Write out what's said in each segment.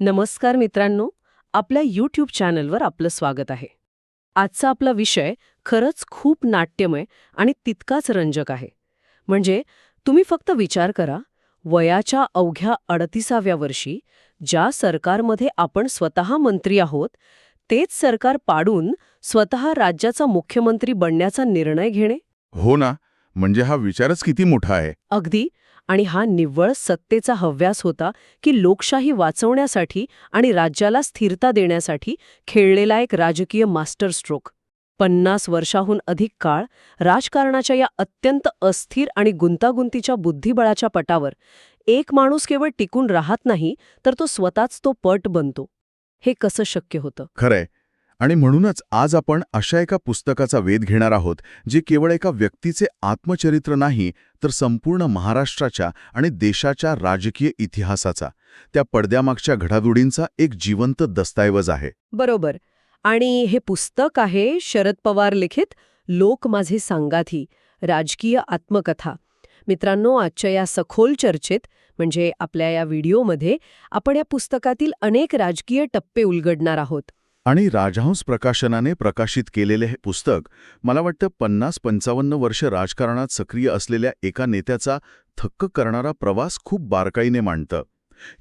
नमस्कार मित्रांनो, आपल्या यूट्यूब चॅनलवर आपलं स्वागत आहे. आजचा आपला विषय खरंच खूप नाट्यमय आणि तितकाच रंजक आहे. म्हणजे तुम्ही फक्त विचार करा, वयाच्या अवघ्या 38व्या वर्षी ज्या सरकारमध्ये आपण स्वतः मंत्री आहोत, तेच सरकार पाडून स्वतः राज्याचा मुख्यमंत्री बनण्याचा निर्णय घेणे. हो ना, म्हणजे हा विचारच किती मोठा आहे. अगदी. आणि हा निव्वळ सत्तेचा हव्यास होता की लोकशाही वाचवण्यासाठी आणि राज्याला स्थिरता देण्यासाठी खेळलेला एक राजकीय मास्टर स्ट्रोक. 50 वर्षाहून अधिक काळ राजकारणाच्या या अत्यंत अस्थिर आणि गुंतागुंतीच्या बुद्धिबळाच्या पटावर एक माणूस केवळ टिकून राहत नाही, तर तो स्वतःच तो पट बनतो. हे कसं शक्य होतं? खरंय. आणि म्हणूनच आज आपण अशा एका पुस्तकाचा वेध घेणार आहोत, जे केवळ एका व्यक्तीचे आत्मचरित्र नाही, तर संपूर्ण महाराष्ट्राच्या आणि देशाच्या राजकीय इतिहासाचा, त्या पडद्यामागच्या घडामोडींचा एक जिवंत दस्तऐवज आहे. बरोबर. आणि हे पुस्तक आहे शरद पवार लिखित लोक माझे सांगाथी, राजकीय आत्मकथा. मित्रांनो, आजच्या या सखोल चर्चेत म्हणजे आपल्या या व्हिडिओमध्ये आपण या पुस्तकातील अनेक राजकीय टप्पे उलगडणार आहोत. आणि राजहंस प्रकाशनाने प्रकाशित केलेले हे पुस्तक मला वाटतं 50-55 वर्ष राजकारणात सक्रिय असलेल्या एका नेत्याचा थक्क करणारा प्रवास खूप बारकाईने मांडतं.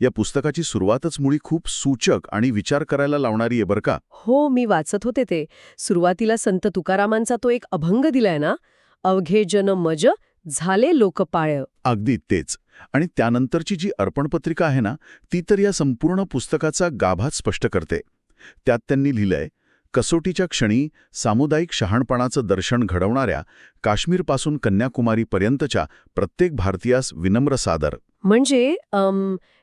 या पुस्तकाची सुरुवातच मुळी खूप सूचक आणि विचार करायला लावणारी आहे बरं का. हो, मी वाचत होते ते. सुरुवातीला संत तुकारामांचा तो एक अभंग दिलाय ना, अवघे जन मज झाले लोकपाळ. अगदी तेच. आणि त्यानंतरची जी अर्पणपत्रिका आहे ना, ती तर या संपूर्ण पुस्तकाचा गाभाच स्पष्ट करते. त्यात त्यांनी लिहिलंय, कसोटीच्या क्षणी सामुदायिक शहाणपणाचं दर्शन घडवणाऱ्या काश्मीरपासून कन्याकुमारीपर्यंतच्या प्रत्येक भारतीयास विनम्र सादर. म्हणजे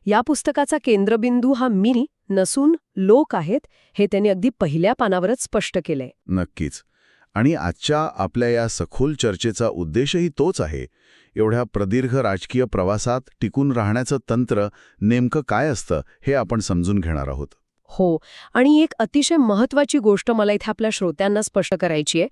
या पुस्तकाचा केंद्रबिंदू हा मी नसून लोक आहेत, हे त्यांनी अगदी पहिल्या पानावरच स्पष्ट केलंय. नक्कीच. आणि आजच्या आपल्या या सखोल चर्चेचा उद्देशही तोच आहे. एवढ्या प्रदीर्घ राजकीय प्रवासात टिकून राहण्याचं तंत्र नेमकं काय असतं, हे आपण समजून घेणार आहोत. हो. आणि एक अतिशय महत्त्वाची गोष्ट मला इथे आपल्या श्रोत्यांना स्पष्ट करायची आहे.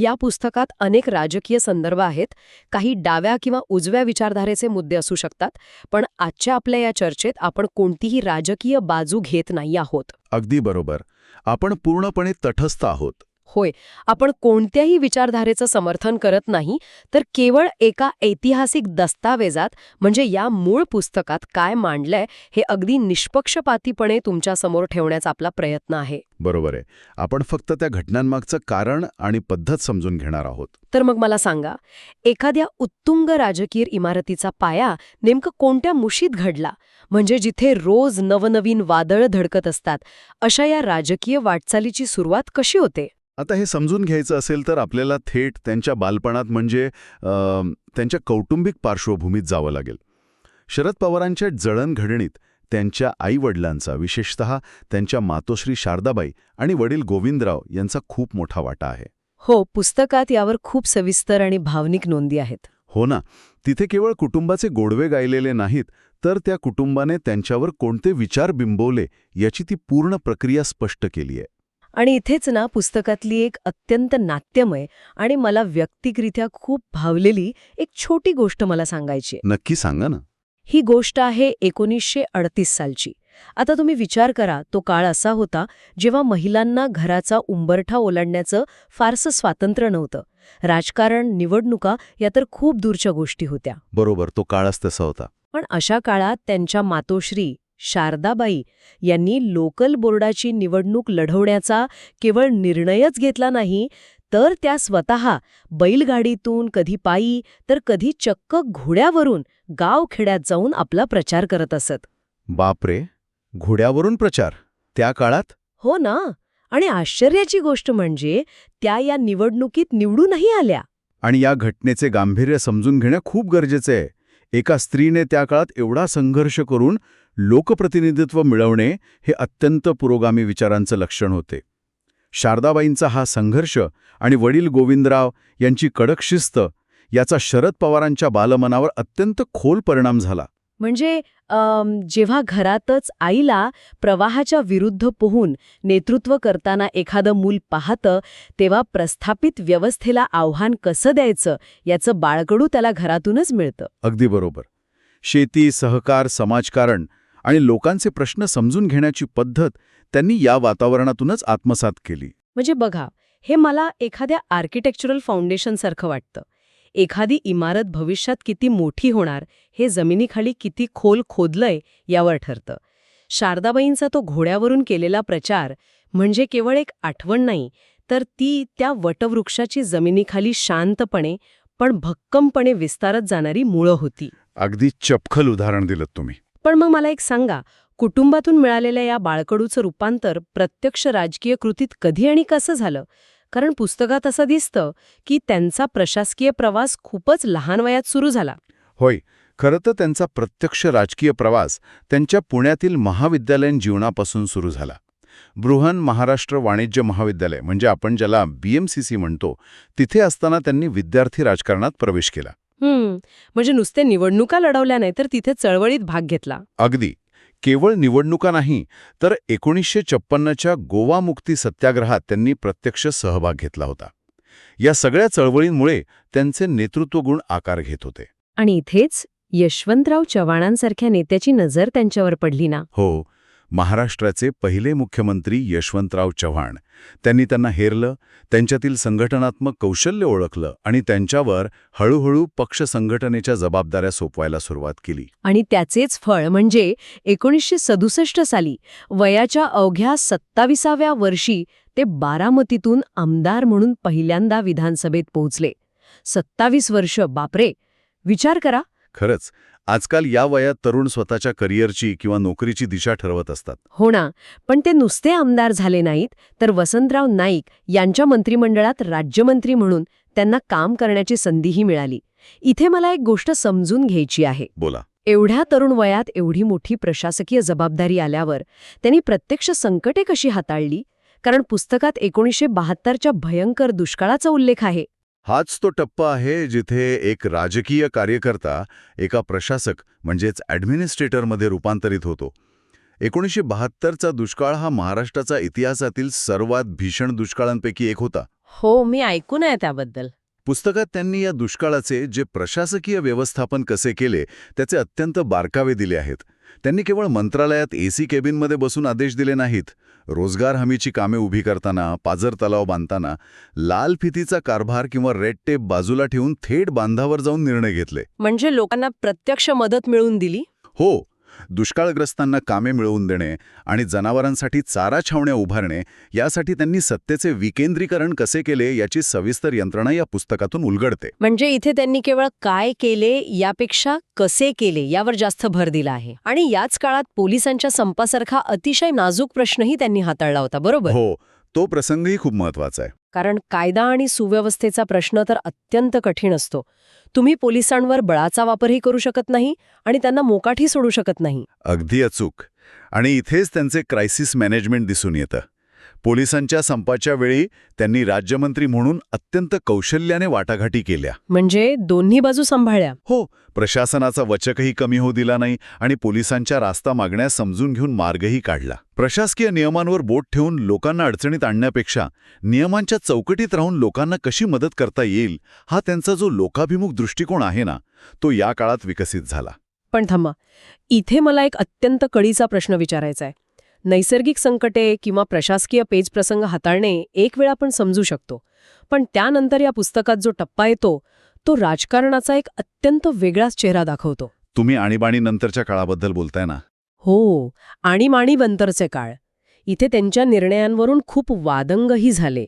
या पुस्तकात अनेक राजकीय संदर्भ आहेत. काही डाव्या किंवा उजव्या विचारधारेचे मुद्दे असू शकतात. पण आजच्या आपल्या या चर्चेत आपण कोणतीही राजकीय बाजू घेत नाही आहोत. अगदी बरोबर. आपण पूर्णपणे तटस्थ आहोत. होय, आपण कोणत्याही विचारधारेचं समर्थन करत नाही, तर केवळ एका ऐतिहासिक दस्तावेजात म्हणजे या मूळ पुस्तकात काय मांडलंय हे अगदी निष्पक्षपातीपणे तुमच्यासमोर ठेवण्याचा आपला प्रयत्न आहे. बरोबर आहे. आपण फक्त त्या घटनांमागचं कारण आणि पद्धत समजून घेणार आहोत. तर मग मला सांगा, एखाद्या उत्तुंग राजकीय इमारतीचा पाया नेमकं कोणत्या मुशीत घडला? म्हणजे जिथे रोज नवनवीन वादळ धडकत असतात, अशा या राजकीय वाटचालीची सुरुवात कशी होते? आता हे समजून घ्यायचं असेल तर आपल्याला थेट त्यांच्या बालपणात म्हणजे त्यांच्या कौटुंबिक पार्श्वभूमीत जावं लागेल. शरद पवारांच्या जळणघडणीत त्यांच्या आईवडिलांचा, विशेषतः त्यांच्या मातोश्री शारदाबाई आणि वडील गोविंदराव यांचा खूप मोठा वाटा आहे. हो, पुस्तकात यावर खूप सविस्तर आणि भावनिक नोंदी आहेत. हो ना. तिथे केवळ कुटुंबाचे गोडवे गायलेले नाहीत, तर त्या कुटुंबाने त्यांच्यावर कोणते विचार बिंबवले याची ती पूर्ण प्रक्रिया स्पष्ट केली आहे. आणि इथेच ना पुस्तकातली एक अत्यंत नाट्यमय आणि मला व्यक्तिगरित्या खूप भावलेली एक छोटी गोष्ट मला सांगायची आहे. नक्की सांगा ना. ही गोष्ट आहे 1938 सालची. आता तुम्ही विचार करा, तो काळ असा होता जेव्हा महिलांना घराचा उंबरठा ओलांडण्याचं फारसं स्वातंत्र्य नव्हतं. राजकारण, निवडणुका या तर खूप दूरच्या गोष्टी होत्या. बरोबर, तो काळच तसा होता. पण अशा काळात त्यांच्या मातोश्री शारदाबाई यांनी लोकल बोर्डाची निवडणूक लढवण्याचा केवळ निर्णयच घेतला नाही, तर त्या स्वतः बैलगाडीतून, कधी पायी तर कधी चक्क घोड्यावरून गावखेड्यात जाऊन आपला प्रचार करत असत. बापरे, घोड्यावरून प्रचार त्या काळात? हो ना. आणि आश्चर्याची गोष्ट म्हणजे त्या या निवडणुकीत निवडूनही आल्या. आणि या घटनेचे गांभीर्य समजून घेणं खूप गरजेचं आहे. एका स्त्रीने त्या काळात एवढा संघर्ष करून लोकप्रतिनिधित्व मिळवणे हे अत्यंत पुरोगामी विचारांचं लक्षण होते. शारदाबाईंचा हा संघर्ष आणि वडील गोविंदराव यांची कडक शिस्त याचा शरद पवारांच्या बालमनावर अत्यंत खोल परिणाम झाला. म्हणजे जेव्हा घरातच आईला प्रवाहाच्या विरुद्ध पोहून नेतृत्व करताना एखादं मूल पाहतं, तेव्हा प्रस्थापित व्यवस्थेला आव्हान कसं द्यायचं याचं बाळकडू त्याला घरातूनच मिळतं. अगदी बरोबर. शेती, सहकार, समाजकारण आणि लोकांचे प्रश्न समजून घेण्याची पद्धत त्यांनी या वातावरणातूनच आत्मसात केली. म्हणजे बघा, हे मला एखाद्या आर्किटेक्चरल फाउंडेशनसारखं वाटतं. एखादी इमारत भविष्यात किती मोठी होणार हे जमिनीखाली किती खोल खोदलंय यावर ठरतं. शारदाबाईंचा तो घोड्यावरून केलेला प्रचार म्हणजे केवळ एक आठवण नाही, तर ती त्या वटवृक्षाची जमिनीखाली शांतपणे पण भक्कमपणे विस्तारत जाणारी मुळं होती. अगदी चपखल उदाहरण दिलं तुम्ही. पण मग मला एक सांगा, कुटुंबातून मिळालेल्या या बाळकडूचं रूपांतर प्रत्यक्ष राजकीय कृतीत कधी आणि कसं झालं? कारण पुस्तकात असं दिसतं की त्यांचा प्रशासकीय प्रवास खूपच लहान वयात सुरू झाला. होय, खरं तर त्यांचा प्रत्यक्ष राजकीय प्रवास त्यांच्या पुण्यातील महाविद्यालयीन जीवनापासून सुरू झाला. बृहन महाराष्ट्र वाणिज्य महाविद्यालय म्हणजे आपण ज्याला BMCC म्हणतो, तिथे असताना त्यांनी विद्यार्थी राजकारणात प्रवेश केला. म्हणजे नुसते निवडणुका लढवल्या नाही तर तिथे चळवळीत भाग घेतला. अगदी. केवळ निवडणुका नाही, तर 1956च्या गोवा मुक्ती सत्याग्रहात त्यांनी प्रत्यक्ष सहभाग घेतला होता. या सगळ्या चळवळींमुळे त्यांचे नेतृत्वगुण आकार घेत होते. आणि इथेच यशवंतराव चव्हाणांसारख्या नेत्याची नजर त्यांच्यावर पडली ना. हो, महाराष्ट्राचे पहिले मुख्यमंत्री यशवंतराव चव्हाण. त्यांनी त्यांना हेरलं, त्यांच्यातील संघटनात्मक कौशल्य ओळखलं आणि त्यांच्यावर हळूहळू पक्ष संघटनेच्या जबाबदाऱ्या सोपवायला सुरुवात केली. आणि त्याचेच फळ म्हणजे 1967 साली वयाच्या अवघ्या 27व्या वर्षी ते बारामतीतून आमदार म्हणून पहिल्यांदा विधानसभेत पोहोचले. 27 वर्ष, बापरे! विचार करा. खरंच, आजकाल या वयात तरुण स्वतःच्या करिअरची किंवा नोकरीची दिशा ठरवत असतात. हो ना, पण ते नुसते आमदार झाले नाहीत, तर वसंतराव नाईक यांच्या मंत्रिमंडळात राज्यमंत्री म्हणून त्यांना काम करण्याची संधीही मिळाली. इथे मला एक गोष्ट समजून घ्यायची आहे. बोला. एवढ्या तरुण वयात एवढी मोठी प्रशासकीय जबाबदारी आल्यावर त्यांनी प्रत्यक्ष संकटे कशी हाताळली? कारण पुस्तकात 1972च्या भयंकर दुष्काळाचा उल्लेख आहे. हाच तो टप्पा आहे जिथे एक राजकीय कार्यकर्ता एका प्रशासक म्हणजेच ॲडमिनिस्ट्रेटरमध्ये रूपांतरित होतो. 1972चा दुष्काळ हा महाराष्ट्राचा इतिहासातील सर्वात भीषण दुष्काळांपैकी एक होता. हो, मी ऐकून आहे त्याबद्दल. पुस्तकात त्यांनी या दुष्काळाचे जे प्रशासकीय व्यवस्थापन कसे केले त्याचे अत्यंत बारकावे दिले आहेत. त्यांनी केवळ मंत्रालयात AC केबिनमध्ये बसून आदेश दिले नाहीत. रोजगार हमीची कामे उभी करताना, पाझर तलाव बांधताना लाल फितीचा कारभार किंवा रेड टेप बाजूला ठेवून थेट बांधावर जाऊन निर्णय घेतले. म्हणजे लोकांना प्रत्यक्ष मदत मिळवून दिली. हो, दुष्काळग्रस्तांना कामे मिळवून देणे आणि जनावरांसाठी चारा छावण्या उभारणे यासाठी त्यांनी सत्तेचे विकेंद्रीकरण कसे केले याची सविस्तर यंत्रणा या पुस्तकातून उलगडते. म्हणजे इथे त्यांनी केवळ काय केले यापेक्षा कसे केले यावर जास्त भर दिला आहे. आणि याच काळात पोलिसांच्या संपासारखा अतिशय नाजूक प्रश्नही त्यांनी हाताळला होता, बरोबर? हो, तो प्रसंगही खूप महत्वाचा आहे. कारण कायदा आणि सुव्यवस्थेचा प्रश्न तर अत्यंत कठीण असतो. तुम्ही पोलिसांवर बळाचा वापरही करू शकत नाही आणि त्यांना मोकाटही सोडू शकत नाही. अगदी अचूक. आणि इथेच त्यांचे क्रायसिस मॅनेजमेंट दिसून येतं. पोलिसांच्या संपाच्या वेळी त्यांनी राज्यमंत्री म्हणून अत्यंत कौशल्याने वाटाघाटी केल्या. म्हणजे दोन्ही बाजू सांभाळल्या. हो, प्रशासनाचा वचकही कमी होऊ दिला नाही आणि पोलिसांच्या रास्ता मागण्या समजून घेऊन मार्गही काढला. प्रशासकीय नियमांवर बोट ठेवून लोकांना अडचणीत आणण्यापेक्षा नियमांच्या चौकटीत राहून लोकांना कशी मदत करता येईल हा त्यांचा जो लोकाभिमुख दृष्टिकोन आहे ना, तो या काळात विकसित झाला. पण थांबा, इथे मला एक अत्यंत कळीचा प्रश्न विचारायचा आहे. नैसर्गिक संकटे किंवा प्रशासकीय पेचप्रसंग हाताळणे एक वेळ आपण समजू शकतो, पण त्यानंतर या पुस्तकात जो टप्पा येतो तो राजकारणाचा एक अत्यंत वेगळाच चेहरा दाखवतो. तुम्ही आणीबाणी नंतरच्या काळाबद्दल बोलताय ना? हो, आणीबाणीनंतरचे काळ. इथे त्यांच्या निर्णयांवरून खूप वादंगही झाले.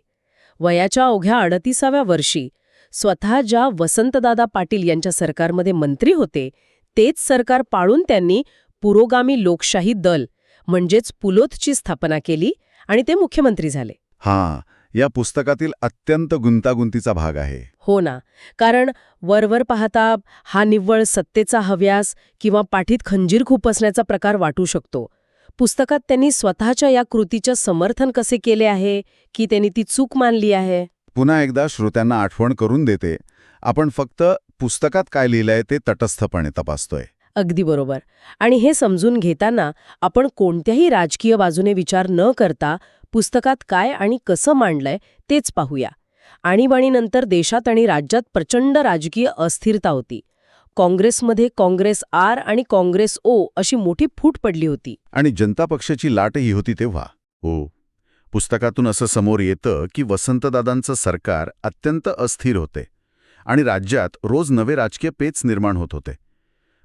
वयाच्या अवघ्या 38व्या वर्षी स्वतः ज्या वसंतदादा पाटील यांच्या सरकारमध्ये मंत्री होते तेच सरकार पाळून त्यांनी पुरोगामी लोकशाही दल म्हणजेच पुलोथची स्थापना केली आणि ते मुख्यमंत्री झाले. हां, या पुस्तकातील अत्यंत गुंतागुंतीचा भाग आहे. हो ना, कारण वरवर पाहता हा निव्वळ सत्तेचा हव्यास किंवा पाठीत खंजीर खुपसण्याचा प्रकार वाटू शकतो. पुस्तकात त्यांनी स्वतःच्या या कृतीचं समर्थन कसे केले आहे की त्यांनी ती चूक मानली आहे. पुन्हा एकदा श्रोत्यांना आठवण करून देते, आपण फक्त पुस्तकात काय लिहिलंय ते तटस्थपणे तपासतोय. अगदी बरोबर. आणि हे समजून घेताना आपण कोणत्याही राजकीय बाजूने विचार न करता पुस्तकात काय आणि कसं मांडलंय तेच पाहूया. आणीबाणीनंतर देशात आणि राज्यात प्रचंड राजकीय अस्थिरता होती. काँग्रेसमध्ये काँग्रेस आर आणि काँग्रेस ओ अशी मोठी फूट पडली होती. आणि जनता पक्षाची लाटही होती तेव्हा. हो, पुस्तकातून असं समोर येतं की वसंतदादांचं सरकार अत्यंत अस्थिर होते आणि राज्यात रोज नवे राजकीय पेच निर्माण होत होते.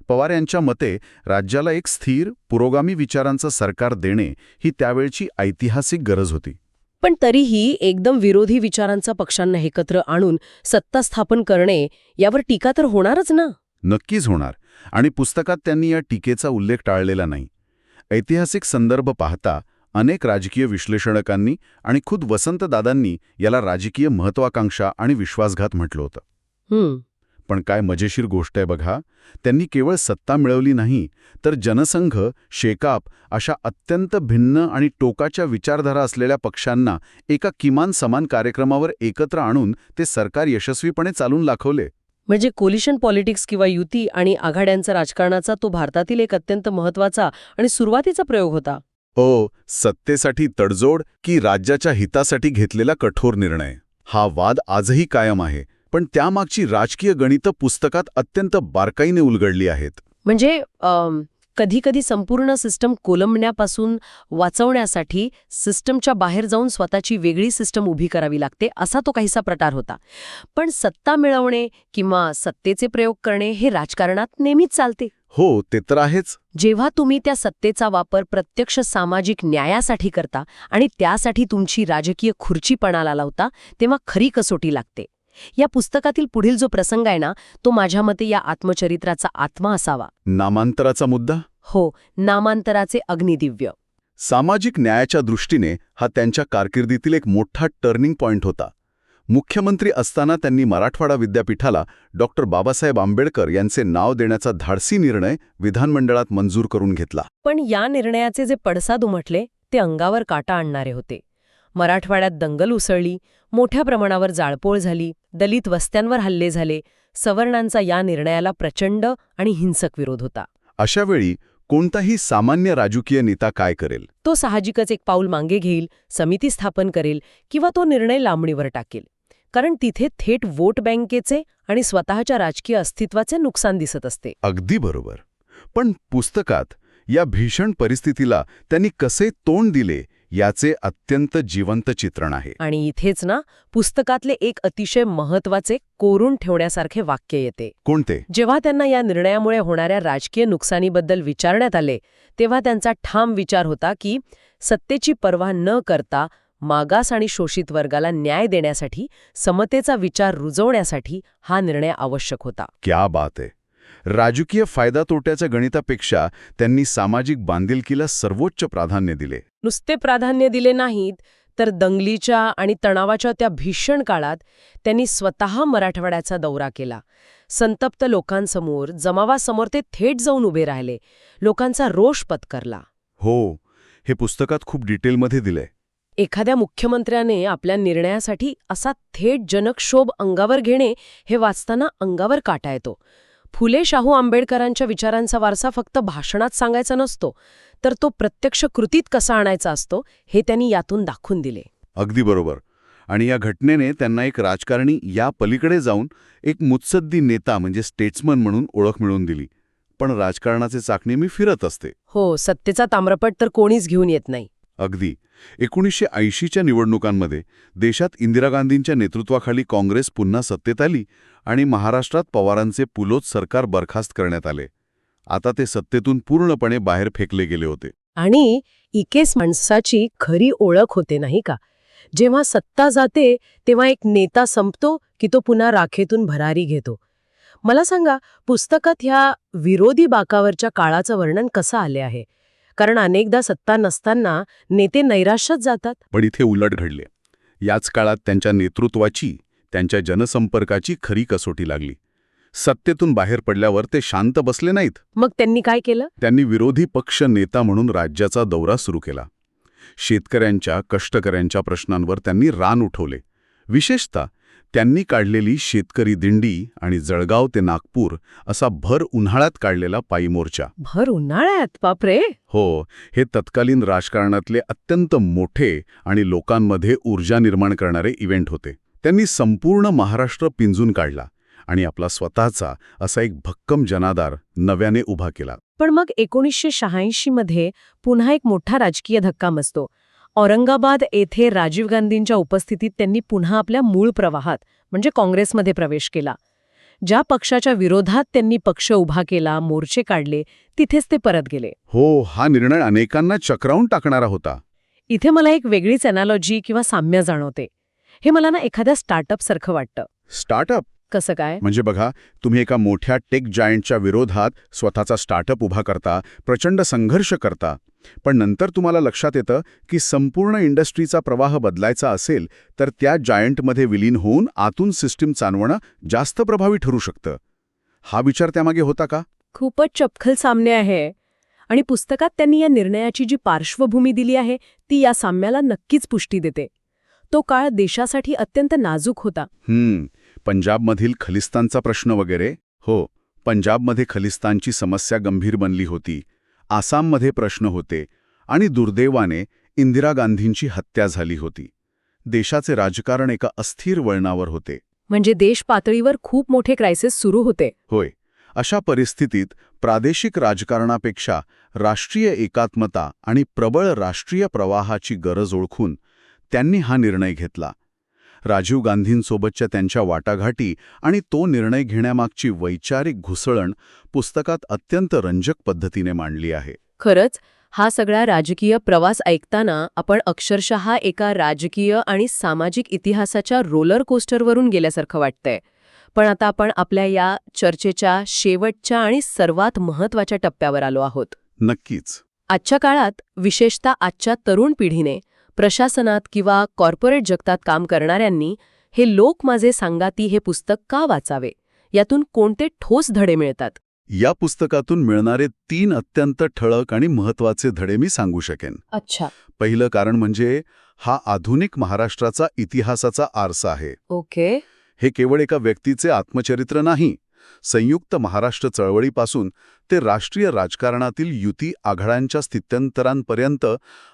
पवार यांच्या मते राज्याला एक स्थिर, पुरोगामी विचारांचं सरकार देणे ही त्यावेळची ऐतिहासिक गरज होती. पण तरीही एकदम विरोधी विचारांचा पक्षांना एकत्र आणून सत्ता स्थापन करणे यावर टीका तर होणारच ना. नक्कीच होणार. आणि पुस्तकात त्यांनी या टीकेचा उल्लेख टाळलेला नाही. ऐतिहासिक संदर्भ पाहता अनेक राजकीय विश्लेषणकांनी आणि खुद वसंतदादांनी याला राजकीय महत्वाकांक्षा आणि विश्वासघात म्हटलं होतं. पण काय मजेशीर गोष्ट आहे बघा, त्यांनी केवळ सत्ता मिळवली नाही, तर जनसंघ, शेकाप अशा अत्यंत भिन्न आणि टोकाच्या विचारधारा असलेल्या पक्षांना एका किमान समान कार्यक्रमावर एकत्र आणून ते सरकार यशस्वीपणे चालून दाखवले. म्हणजे कोलिशन पॉलिटिक्स किंवा युती आणि आघाड्यांचा राजकारणाचा तो भारतातील एक अत्यंत महत्वाचा आणि सुरुवातीचा प्रयोग होता. सत्तेसाठी तडजोड की राज्याच्या हितासाठी घेतलेला कठोर निर्णय, हा वाद आजही कायम आहे. पण त्यामागची राजकीय गणितं पुस्तकात अत्यंत बारकाईने उलगडली आहेत. म्हणजे कधी-कधी संपूर्ण सिस्टम कोलमण्यापासून वाचवण्यासाठी सिस्टमच्या बाहेर जाऊन स्वतःची वेगळी सिस्टम उभी करावी लागते, असा तो काहीसा प्रकार होता. पण सत्ता मिळवणे किंवा सत्तेचे प्रयोग करणे हे राजकारणात नेहमीच चालते. हो, ते तर आहेच. जेव्हा तुम्ही त्या सत्तेचा वापर प्रत्यक्ष सामाजिक न्यायासाठी करता आणि त्यासाठी तुमची राजकीय खुर्ची पणाला लावता, तेव्हा खरी कसोटी लागते. या पुस्तकातील पुढील जो प्रसंग आहे ना, तो माझ्या मते या आत्मचरित्राचा आत्मा असावा. नामांतराचा मुद्दा? हो, नामांतराचे अग्निदिव्य. सामाजिक न्यायाच्या दृष्टीने हा त्यांच्या कारकिर्दीतील एक मोठा टर्निंग पॉइंट होता. मुख्यमंत्री असताना त्यांनी मराठवाडा विद्यापीठाला डॉक्टर बाबासाहेब आंबेडकर यांचे नाव देण्याचा धाडसी निर्णय विधानमंडळात मंजूर करून घेतला. पण या निर्णयाचे जे पडसाद उमटले ते अंगावर काटा आणणारे होते. मराठवाड्यात दंगल उसळली, मोठ्या प्रमाणावर जाळपोळ झाली, दलित वस्त्यांवर हल्ले झाले. सवर्णांचा या निर्णयाला प्रचंड आणि हिंसक विरोध होता. अशावेळी कोणताही सामान्य राजकीय नेता काय करेल? तो साहजिकच एक पाऊल मागे घेईल, समिती स्थापन करेल किंवा तो निर्णय लांबणीवर टाकेल. कारण तिथे थेट वोट बँकेचे आणि स्वतःच्या राजकीय अस्तित्वाचे नुकसान दिसत असते. अगदी बरोबर. पण पुस्तकात या भीषण परिस्थितीला त्यांनी कसे तोंड दिले याचे अत्यंत जिवंत चित्रण आहे. आणि इथेच ना पुस्तकातले एक अतिशय महत्वाचे कोरून ठेवण्यासारखे वाक्य येते. कोणते? जेव्हा त्यांना या निर्णयामुळे होणाऱ्या राजकीय नुकसानीबद्दल विचारण्यात आले, तेव्हा त्यांचा ठाम विचार होता की सत्तेची पर्वा न करता मागास आणि शोषित वर्गाला न्याय देण्यासाठी, समतेचा विचार रुजवण्यासाठी हा निर्णय आवश्यक होता. क्या बात आहे. राजकीय फायदा तोट्याच्या गणितापेक्षा त्यांनी सामाजिक बांधिलकीला सर्वोच्च प्राधान्य दिले. नुसते प्राधान्य दिले नाहीत, तर दंगलीच्या आणि तणावाच्या त्या भीषण काळात त्यांनी स्वतः मराठवाड्याचा दौरा केला. संतप्त लोकांसमोर, जमावासमोर ते थेट जाऊन उभे राहिले, लोकांचा रोष पत्करला. हो, हे पुस्तकात खूप डिटेलमध्ये दिलंय. एखाद्या मुख्यमंत्र्याने आपल्या निर्णयासाठी असा थेट जनक्षोभ अंगावर घेणे हे वाचताना अंगावर काटा येतो. फुले शाहू आंबेडकरांच्या विचारांचा वारसा फक्त भाषणात सांगायचा नसतो, तर तो प्रत्यक्ष कृतीत कसा आणायचा असतो हे त्यांनी यातून दाखवून दिले. अगदी बरोबर. आणि या घटनेने त्यांना एक राजकारणी या पलीकडे जाऊन एक मुत्सद्दी नेता म्हणजे स्टेट्समन म्हणून ओळख मिळवून दिली. पण राजकारणाचे चाक नेहमी फिरत असते. हो, सत्तेचा ताम्रपट तर कोणीच घेऊन येत नाही. अगदी. 1980च्या निवडणुकांमध्ये देशात इंदिरा गांधींच्या नेतृत्वाखाली काँग्रेस पुन्हा सत्तेत आली आणि महाराष्ट्रात पवारांचे पुलोत सरकार बरखास्त करण्यात आले. आता ते सत्तेतून पूर्णपणे बाहेर फेकले गेले होते. आणि इकेस माणसाची खरी ओळख होते नाही का? जेव्हा सत्ता जाते तेव्हा एक नेता संपतो की तो पुन्हा राखेतून भरारी घेतो. मला सांगा, पुस्तकात ह्या विरोधी बाकावरच्या काळाचं वर्णन कसं आले आहे? कारण अनेकदा सत्ता नसताना नेते नैराश्यात जातात. पण इथे उलट घडले. याच काळात त्यांच्या नेतृत्वाची, त्यांच्या जनसंपर्काची खरी कसोटी लागली. सत्तेतून बाहेर पडल्यावर ते शांत बसले नाहीत. मग त्यांनी काय केलं? त्यांनी विरोधी पक्ष नेता म्हणून राज्याचा दौरा सुरू केला. शेतकऱ्यांच्या, कष्टकऱ्यांच्या प्रश्नांवर त्यांनी रान उठवले. विशेषतः त्यांनी काढलेली शेतकरी दिंडी आणि जळगाव ते नागपूर असा भर उन्हाळ्यात काढलेला पायी मोर्चा. भर उन्हाळ्यात? बापरे. हो, हे तत्कालीन राजकारणातले अत्यंत मोठे आणि लोकांमध्ये ऊर्जा निर्माण करणारे इव्हेंट होते. त्यांनी संपूर्ण महाराष्ट्र पिंजून काढला आणि आपला स्वतःचा असा एक भक्कम जनाधार नव्याने उभा केला. पण मग 1986 मध्ये पुन्हा एक मोठा राजकीय धक्का बसतो. औरंगाबाद येथे राजीव गांधींच्या उपस्थितीत त्यांनी पुन्हा आपल्या मूळ प्रवाहात म्हणजे काँग्रेसमध्ये प्रवेश केला. ज्या पक्षाच्या विरोधात त्यांनी पक्ष उभा केला, मोर्चे काढले, तिथेच ते परत गेले. हो, हा निर्णय अनेकांना चक्रावून टाकणारा होता. इथे मला एक वेगळीच अॅनालॉजी किंवा साम्य जाणवते. हे मला ना एखाद्या स्टार्टअप सारखं वाटतं. स्टार्टअप कसं काय? म्हणजे बघा, तुम्ही एका मोठ्या टेक जायंटच्या विरोधात स्वतःचा स्टार्टअप उभा करता, प्रचंड संघर्ष करता, पण नंतर तुम्हाला लक्षात येतं की संपूर्ण इंडस्ट्रीचा प्रवाह बदलायचा असेल तर त्या जायंटमध्ये विलीन होऊन आतून सिस्टीम चालवणं जास्त प्रभावी ठरू शकतं. हा विचार त्यामागे होता का? खूपच चपखल साम्य आहे. आणि पुस्तकात त्यांनी या निर्णयाची जी पार्श्वभूमी दिली आहे ती या साम्याला नक्कीच पुष्टी देते. तो काळ देशासाठी अत्यंत नाजूक होता. पंजाबमधील खलिस्तानचा प्रश्न वगैरे? हो, पंजाबमध्ये खलिस्तानची समस्या गंभीर बनली होती. आसाममध्ये प्रश्न होते आणि दुर्दैवाने इंदिरा गांधींची हत्या झाली होती. देशाचे राजकारण एका अस्थिर वळणावर होते. म्हणजे देश पातळीवर खूप मोठे क्रायसिस सुरू होते. होय. अशा परिस्थितीत प्रादेशिक राजकारणापेक्षा राष्ट्रीय एकात्मता आणि प्रबळ राष्ट्रीय प्रवाहाची गरज ओळखून त्यांनी हा निर्णय घेतला. राजीव गांधींसोबतच्या त्यांच्या वाटाघाटी आणि तो निर्णय घेण्यामागची वैचारिक घुसळण पुस्तकात अत्यंत रंजक पद्धतीने मांडली आहे. खरंच हा सगळा राजकीय प्रवास ऐकताना आपण अक्षरशः एका राजकीय आणि सामाजिक इतिहासाच्या रोलर कोस्टरवरून गेल्यासारखं वाटतंय. पण आता आपण आपल्या या चर्चेच्या शेवटच्या आणि सर्वात महत्त्वाच्या टप्प्यावर आलो आहोत. नक्कीच. आजच्या काळात, विशेषतः आजच्या तरुण पिढीने, प्रशासनात किंवा कॉर्पोरेट जगतात काम करणाऱ्यांनी हे लोक माझे सांगाती हे पुस्तक का वाचावे? यातून कोणते ठोस धडे मिळतात? या पुस्तकातून मिळणारे 3 अत्यंत ठळक आणि महत्त्वाचे धडे मी सांगू शकेन. अच्छा. पहिलं कारण म्हणजे हा आधुनिक महाराष्ट्राचा इतिहासाचा आरसा आहे. ओके. हे केवळ एका व्यक्तीचे आत्मचरित्र नाही. संयुक्त महाराष्ट्र चळवळीपासून ते राष्ट्रीय राजकारणातील युती आघाड्यांच्या स्थित्यंतरांपर्यंत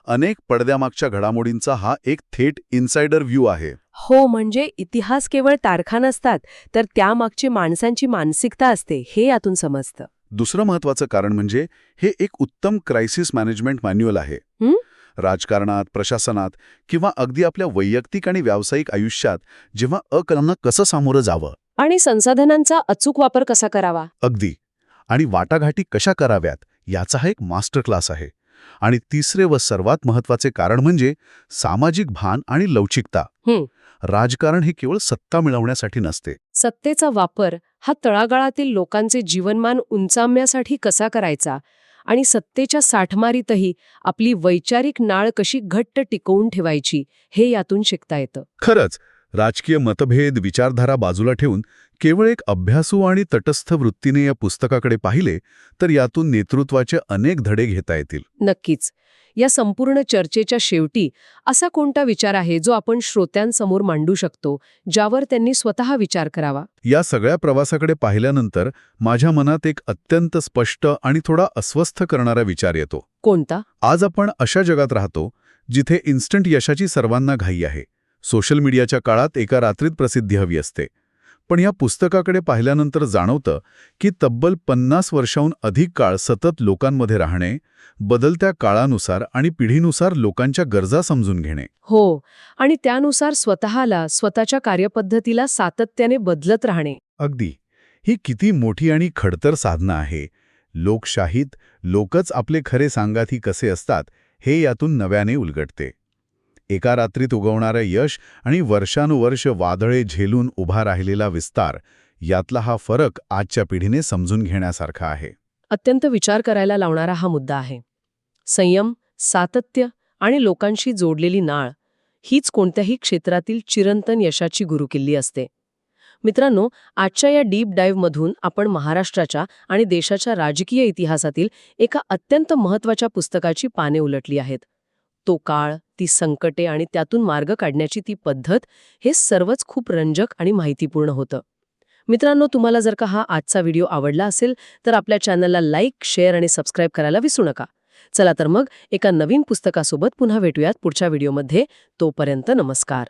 अनेक पडद्यामागच्या घडामोडींचा हा एक थेट इन्साइडर व्ह्यू आहे. हो, म्हणजे इतिहास केवळ तारखा नसतात, तर त्यामागची माणसांची मानसिकता असते हे यातून समजतं. दुसरं महत्त्वाचं कारण म्हणजे हे एक उत्तम क्रायसिस मॅनेजमेंट मॅन्युअल आहे. राजकारणात, प्रशासनात किंवा अगदी आपल्या वैयक्तिक आणि व्यावसायिक आयुष्यात जेव्हा अकलांना कसं सामोरं जावं आणि संसाधनांचा अचूक वापर कसा करावा. अगदी. आणि वाटाघाटी कशा कराव्यात याचा हा एक मास्टर क्लास आहे. आणि तिसरे व सर्वात महत्त्वाचे कारण म्हणजे सामाजिक भान आणि लवचिकता. राजकारण हे केवळ सत्ता मिळवण्यासाठी नसते. सत्तेचा वापर हा तळागाळातील लोकांचे जीवनमान उंचावण्यासाठी कसा करायचा आणि सत्तेच्या साठमारीतही आपली वैचारिक नाळ कशी घट्ट टिकवून ठेवायची हे यातून शिकता येतं. खरंच, राजकीय मतभेद, विचारधारा बाजूला ठेवून केवळ एक अभ्यासू आणि तटस्थ वृत्तीने या पुस्तकाकडे पाहिले तर यातून नेतृत्वाचे अनेक धडे घेता येतील. नक्कीच. या संपूर्ण चर्चेच्या शेवटी असा कोणता विचार आहे जो आपण श्रोत्यांसमोर मांडू शकतो, ज्यावर त्यांनी स्वतः विचार करावा? या सगळ्या प्रवासाकडे पाहिल्यानंतर माझ्या मनात एक अत्यंत स्पष्ट आणि थोडा अस्वस्थ करणारा विचार येतो. कोणता? आज आपण अशा जगात राहतो जिथे इन्स्टंट यशाची सर्वांना घाई आहे. सोशल मीडियाच्या काळात एका रात्रीत प्रसिद्धी हवी असते. पण या पुस्तकाकडे पाहिल्यानंतर जाणवतं की तब्बल 50 वर्षांहून अधिक काळ सतत लोकांमध्ये राहणे, बदलत्या काळानुसार आणि पिढीनुसार लोकांच्या गरजा समजून घेणे. हो, आणि त्यानुसार स्वतःला, स्वतःच्या कार्यपद्धतीला सातत्याने बदलत राहणे. अगदी. ही किती मोठी आणि खडतर साधना आहे. लोकशाहीत लोकच आपले खरे सांगाती कसे असतात हे यातून नव्याने उलगडते. एका रात्रीत उगवणारं यश आणि वर्षानुवर्ष वादळे झेलून उभा राहिलेला विस्तार, यातला हा फरक आजच्या पिढीने समजून घेण्यासारखा आहे. अत्यंत विचार करायला लावणारा हा मुद्दा आहे. संयम, सातत्य आणि लोकांशी जोडलेली नाळ हीच कोणत्याही क्षेत्रातील चिरंतन यशाची गुरुकिल्ली असते. मित्रांनो, आजच्या या डीप डाईव्हमधून आपण महाराष्ट्राच्या आणि देशाच्या राजकीय इतिहासातील एका अत्यंत महत्त्वाच्या पुस्तकाची पाने उलटली आहेत. तो काळ, ती संकटे आणि त्यातून मार्ग काढण्याची ती पद्धत, हे सर्वच खूप रंजक आणि माहितीपूर्ण होतं. मित्रांनो, तुम्हाला जर का हा आजचा व्हिडिओ आवडला असेल तर आपल्या चॅनलला लाईक, शेअर आणि सबस्क्राईब करायला विसरू नका. चला तर मग एका नवीन पुस्तकासोबत पुन्हा भेटूयात पुढच्या व्हिडिओमध्ये. तोपर्यंत नमस्कार.